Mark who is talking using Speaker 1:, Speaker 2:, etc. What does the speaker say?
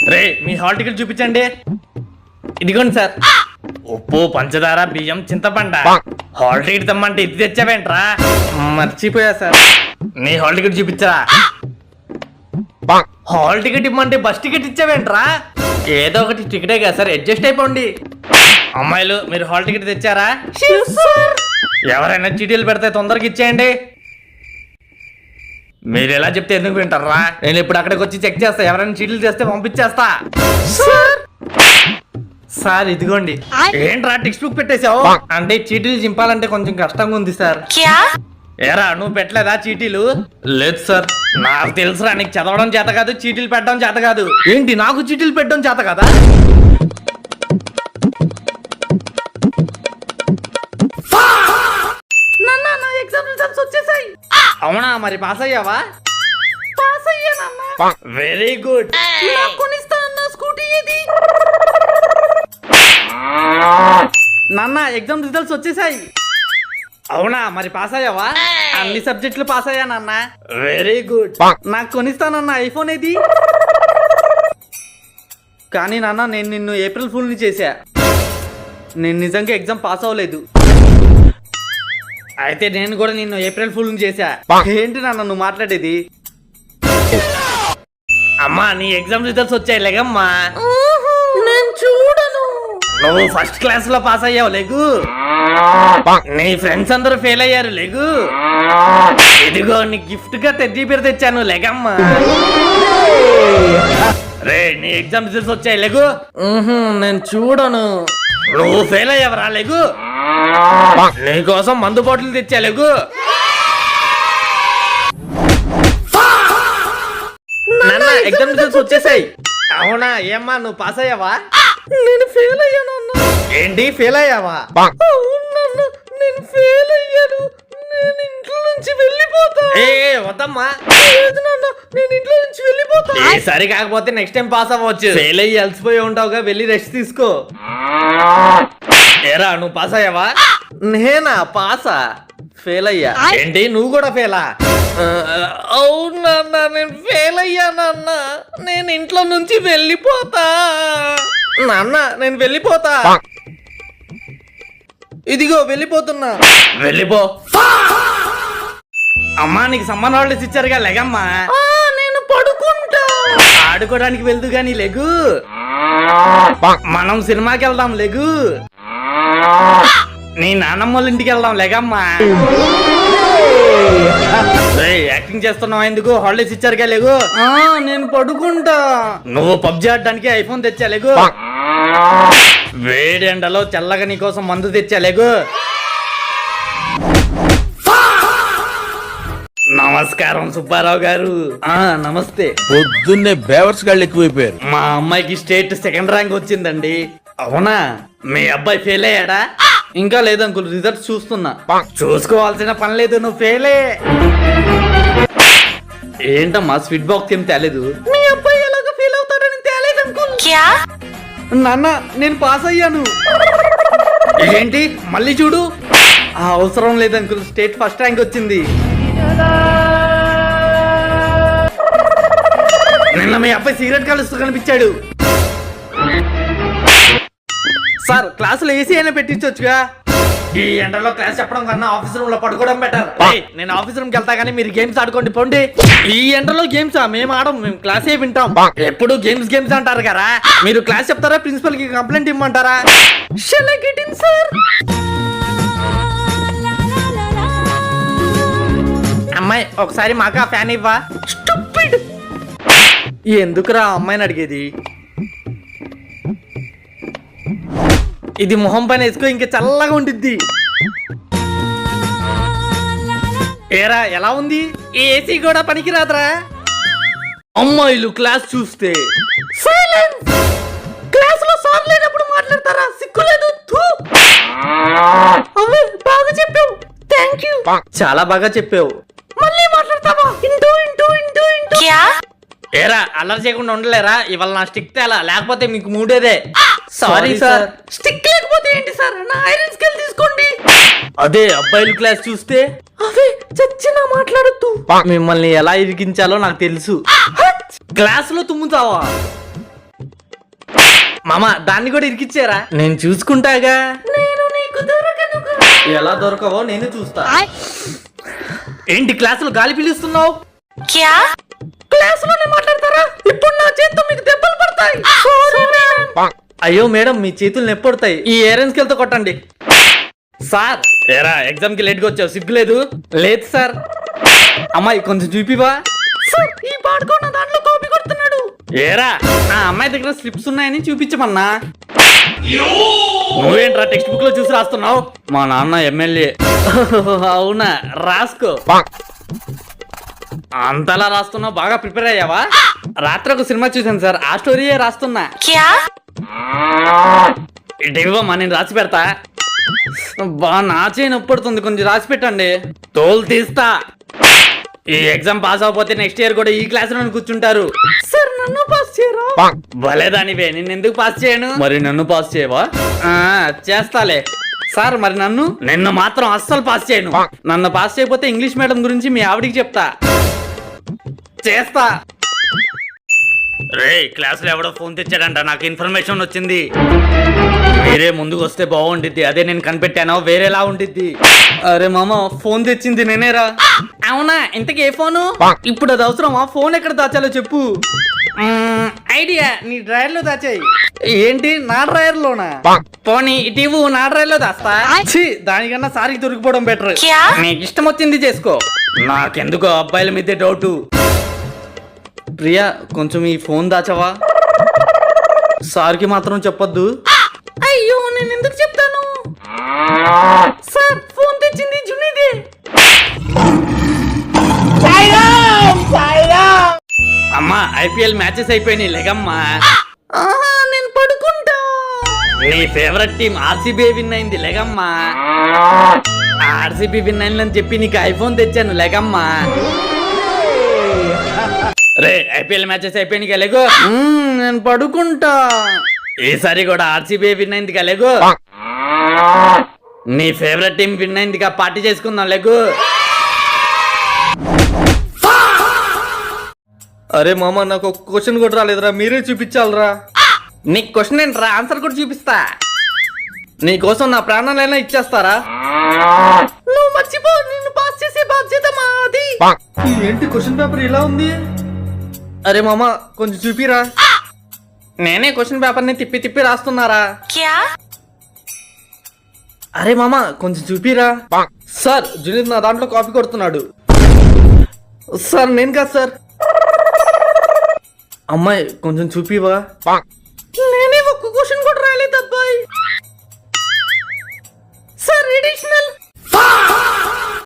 Speaker 1: రే మీ hall ticket చూపించండి. ఇదిగోండి sir. ఉప్పు, పంచదార, బియ్యం, చింతపండ. హాల్ టికెట్ తెమ్మంటే ఇది తెచ్చావేంట్రా? మర్చిపోయా సార్. నీ హాల్ టికెట్ చూపించరా. హాల్ టికెట్ ఇమ్మంటే బస్ టికెట్ ఇచ్చావేంట్రా? ఏదో ఒకటి టికెటే కదా సార్, అడ్జస్ట్ అయిపోండి. అమ్మాయిలు మీరు హాల్ టికెట్ తెచ్చారా? ఎవరైనా చీటీలు పెడితే తొందరగా ఇచ్చేయండి. మీరు ఎలా చెప్తే ఎందుకు వింటారా? నేను ఇప్పుడు అక్కడికి వచ్చి చెక్ చేస్తా. ఎవరైనా చీటీలు చేస్తే పంపించేస్తా. సార్ ఇదిగోండి. ఏంట్రా టెక్స్ట్ బుక్ పెట్టేశావు? అంటే చీటీలు చింపాలంటే కొంచెం కష్టంగా ఉంది సార్. ఏరా నువ్వు పెట్టలేదా చీటీలు? లేదు సార్. నాకు తెలుసురా, నీకు చదవడం చేత కాదు, చీటీలు పెట్టడం చేత కాదు. ఏంటి నాకు చీటీలు పెట్టడం చేత కదా? అవునా, మరి పాస్ అయ్యావా? పాస్ అయ్యానన్నా. Very good. నాన్న ఎగ్జామ్ రిజల్ట్స్ వచ్చేసాయి. అవునా, మరి పాస్ అయ్యావా? అన్ని సబ్జెక్టులు పాస్ అయ్యా నాన్న. Very good. నాకు కొనిస్తానన్న ఐఫోన్ ఏది? కానీ నాన్న నేను నిన్ను ఏప్రిల్ ఫుల్ ని చేశా. నేను నిజంగా ఎగ్జామ్ పాస్ అవ్వలేదు. అయితే నేను కూడా నిన్ను ఏప్రిల్ ఫుల్ ని చేశా. ఏంటి నాన్న నువ్వు మాట్లాడేది? అమ్మా నీ ఎగ్జామ్ రిజల్ట్స్ వచ్చాయి లేగమ్మా. నేను చూడను. నువ్వు ఫస్ట్ క్లాస్ లో పాస్ అయ్యావు లేగు. నీ ఫ్రెండ్స్ అందరూ ఫెయిల్ అయ్యారు లేగు. ఇదిగో నీ గిఫ్ట్ గా టెడ్డీ బేర్ తెచ్చాను లేగమ్మా. రే నీ ఎగ్జామ్ రిజల్ట్స్ వచ్చాయి లేగు. నేను చూడను. నువ్వు ఫెయిల్ అయ్యావరా లేగు. నీకోసం మందు బాటిల్ తెచ్చా లేగు. నాన్న ఎగ్జామ్ రిజల్ట్స్ వచ్చేసాయి. అవునా, ఏమ్మా నువ్వు పాస్ అయ్యావా? నేను ఫెయిల్ అయ్యాను. ఏంటి ఫెయిల్ అయ్యావా? నేను ఫెయిల్ అయ్యాను. నేను ఇంట్లో నుంచి వెళ్ళిపోతా. వద్దమ్మా. నేను ఇంట్లో నుంచి వెళ్ళిపోతా. ఈసారి కాకపోతే నెక్స్ట్ టైం పాస్ అవ్వచ్చు. ఫెయిల్ అయ్యి అలసిపోయి ఉంటావుగా, వెళ్ళి రెస్ట్ తీసుకో. ఏరా నువ్వు పాస్ అయ్యావా? నేనా పాసా? ఫెయిల్ అయ్యా. ఏంటి నువ్వు కూడా ఫెయిలా? అవునన్నా నేను ఫెయిల్ అయ్యానన్నా. నేను ఇంట్లో నుంచి వెళ్ళిపోతా. నాన్న నేను వెళ్ళిపోతా. ఇదిగో వెళ్ళిపోతున్నా. వెళ్ళిపో. అమ్మా నీకు సమ్మర్ హాలిడేస్ ఇచ్చారుగా లెగమ్మా. నేను పడుకుంటా. ఆడుకోవడానికి వెళ్దు గాని లెగు. మనం సినిమాకి వెళ్దాం లెగు. నీ నాన్నమ్మ వాళ్ళ ఇంటికి వెళ్దాం లేగమ్మా. యాక్టింగ్ చేస్తున్నావు ఎందుకు? హాలిడేస్ ఇచ్చారుగా లేగు. నేను పడుకుంటా. నువ్వు పబ్జి ఆడడానికి ఐఫోన్ తెచ్చా లేగు. వేడి ఎండలో చల్లగా నీకోసం మందు తెచ్చా లేగు. నమస్కారం సుబ్బారావు గారు. నమస్తే.
Speaker 2: పొద్దున్నే బేవర్స్ గాళ్ళు ఎక్కువైపోయారు.
Speaker 1: మా అమ్మాయికి స్టేట్ సెకండ్ ర్యాంక్ వచ్చిందండి. అవునా, మీ అబ్బాయి ఫెయిల్ అయ్యాడా? ఇంకా లేదు అంకుల్, రిజల్ట్స్ చూస్తున్నా. చూసుకోవాల్సిన పని లేదు, నువ్వు ఫెయిలే. ఏంటమ్మా స్వీట్ బాక్స్ ఏం తేలేదు? మీ అబ్బాయి ఎలాగో ఫెయిల్ అవుతాడని తేలేదు అంకుల్. నాన్న నేను పాస్ అయ్యాను. ఏంటి మళ్ళీ చూడు. అవసరం లేదు అంకుల్, స్టేట్ ఫస్ట్ ర్యాంక్ వచ్చింది. నిన్న మీ అబ్బాయి సిగరెట్ కాలుస్తూ కనిపించాడు. సార్ క్లాసులో ఏసీ అయినా పెట్టించొచ్చుగా. ఈ ఎండలో క్లాస్ చెప్పడం కన్నా ఆఫీస్ రూమ్ లో పడుకోవడం బెటర్. నేను ఆఫీస్ రూమ్ కి వెళ్తా కానీ మీరు గేమ్స్ ఆడుకోండి పోండి. ఈ ఎండలో గేమ్సా? మేము ఆడం, మేము క్లాసే వింటాం. ఎప్పుడు గేమ్స్ గేమ్స్ అంటారు కదా. మీరు క్లాస్ చెప్తారా, ప్రిన్సిపల్ కి కంప్లైంట్ ఇమ్మంటారా? అమ్మాయి ఒకసారి మాకు ఫ్యాన్ ఇవ్వా. ఎందుకురా అమ్మాయిని అడిగేది? ఇది మొహం పైన వేసుకో, ఇంకా చల్లగా ఉండిద్ది. ఏరా ఎలా ఉంది? ఏసీ కూడా పనికిరాదురా. అమ్మాయిలు క్లాస్ చూస్తే క్లాస్ లో సార్ లేనప్పుడు మాట్లాడతారా? సిగ్గులేదు. బాగా చెప్పావు, థ్యాంక్ యూ. చాలా బాగా చెప్పావు. మళ్ళీ మాట్లాడతావా? ఏరా అల్లరి చేయకుండా ఉండలేరా? ఇవాళ నా స్టిక్ తేలా, లేకపోతే మీకు మూడేదే. Sorry sir. స్టిక్ లేకపోతే ఏంటి సార్? నా ఐరన్ స్కేల్ తీసుకోండి. అదే అబ్బాయిలు క్లాస్ చూస్తే అదే చచ్చినా మాట్లాడొద్దు. మిమ్మల్ని ఎలా ఇరికించాలో నాకు తెలుసు. క్లాస్ లో తుమ్ముతావా? మామ దాన్ని కూడా ఇరికిచ్చారా? నేను చూసుకుంటాగా. ఎలా దొరకవో నేను చూస్తా. ఏంటి క్లాసులో గాలి పీలుస్తున్నావు? క్లాసులోనే మాట్లాడతారా? ఇప్పుడు నా చేతితో మీకు దెబ్బలు పడతాయి. అయ్యో మేడం, మీ చేతులు నొప్పొడతాయి. ఈ ఏరెన్స్కెళ్తో కొట్టండి. సార్ ఏరా, ఎగ్జామ్ కి లేట్ గా వచ్చావు, సిగ్గులేదు? లేదు సార్. అమ్మాయి కొంచెం చూపివా? ఈ పాడుకున్న దాంట్లో కాపీ కొడుతున్నాడు. ఏరా, ఆ అమ్మాయి దగ్గర స్లిప్స్ ఉన్నాయని చూపించమన్నా. నువ్వేంట్రా టెక్స్ట్ బుక్ లో చూసి రాస్తున్నావు? మా నాన్న ఎమ్మెల్యే. అవునా, రాసుకో. అంతలా రాస్తున్నావు? బాగా ప్రిపేర్ అయ్యావా? రాత్రి ఒక సినిమా చూసాను సార్, ఆ స్టోరీయే రాస్తున్నా. ఇటు ఇవ్వమ్మా, నేను రాసి పెడతా. బా, నా చేయి నొప్పడుతుంది, కొంచెం రాసి పెట్టండి. తోలు తీస్తా. ఈ ఎగ్జామ్ పాస్ అవ్వకపోతే నెక్స్ట్ ఇయర్ కూడా ఈ క్లాస్ లో కూర్చుంటారు. సార్ నన్ను పాస్ చేయరా? భలేదానివే, నిన్ను ఎందుకు పాస్ చేయను? మరి నన్ను పాస్ చేయవా? చేస్తాలే. సార్ మరి నిన్ను మాత్రం అస్సలు పాస్ చేయను. నన్ను పాస్ చేయకపోతే ఇంగ్లీష్ మీడియం గురించి మీ ఆవిడికి చెప్తా. చేస్తా. రే, క్లాస్ లో ఎవడో ఫోన్ తెచ్చాడంట, నాకు ఇన్ఫర్మేషన్ వచ్చింది. వేరే ముందుకు వస్తే బాగుండిద్ది, అదే నేను కనిపెట్టాను వేరేలా ఉండిద్ది. అరే మామ, ఫోన్ తెచ్చింది నేనేరా. అవునా, ఇంతకీ ఏ ఫోను? ఇప్పుడు అది అవసరమా? ఫోన్ ఎక్కడ దాచాలో చెప్పు. ఐడియా, నీ డ్రైవర్ లో దాచాయి. ఏంటి, నా డ్రైవర్ లోనా? పోనీ ఇటీవు నా డ్రైవర్ లో దాస్తా. దానికన్నా సారికి దొరికిపోవడం బెటర్. నీకు ఇష్టం వచ్చింది చేసుకో, నాకెందుకో అబ్బాయిల మీదే డౌట్. ప్రియా, కొంచెం ఈ ఫోన్ దాచవా? సార్కి మాత్రం చెప్పొద్దు. అయ్యో, నేను ఎందుకు చెప్తాను? సార్, ఫోన్ తెచ్చింది జునీదే. అమ్మా, ఐపీఎల్ మ్యాచెస్ అయిపోయినాయి, లెగమ్మా. నేను పడుకుంటా. నీ ఫేవరెట్ టీం ఆర్సీబీ విన్ అయింది, లెగమ్మా. ఆర్సీబీ విన్ అయిందని చెప్పి నీకు ఐఫోన్ తెచ్చాను, లెగమ్మా. రే, ఐపీఎల్ మ్యాచెస్ అయిపోయినాయి, లెగో. నేను పడుకుంటా. ఈసారి కూడా ఆర్సీబీ విన్ అయింది, లెగో. నీ ఫేవరెట్ టీం విన్ అయింది, పార్టీ చేసుకుందాం, లెగో. అరే మామ, నాకు ఒక క్వశ్చన్ కూడా రాలేదురా, మీరే చూపించాలరా. నీకు క్వశ్చన్ ఏంట్రా, ఆన్సర్ కూడా చూపిస్తా. నీకోసం నా ప్రాణాలైనా ఇచ్చేస్తారా? నువ్వు మర్చిపో, నిన్ను పాస్ చేసే బాధ్యత మాది. ఏంటి క్వశ్చన్ పేపర్ ఇలా ఉంది? అరే మామ, కొంచెం చూపిరా. నేనే క్వశ్చన్ పేపర్ ని తిప్పి తిప్పి రాస్తున్నారా? అరే మామ, కొంచెం చూపిరా. సార్, జునీద్ నా దాంట్లో కాపీ కొడుతున్నాడు. సార్, నేను కాదు సార్. అమ్మాయి, కొంచెం చూపివా?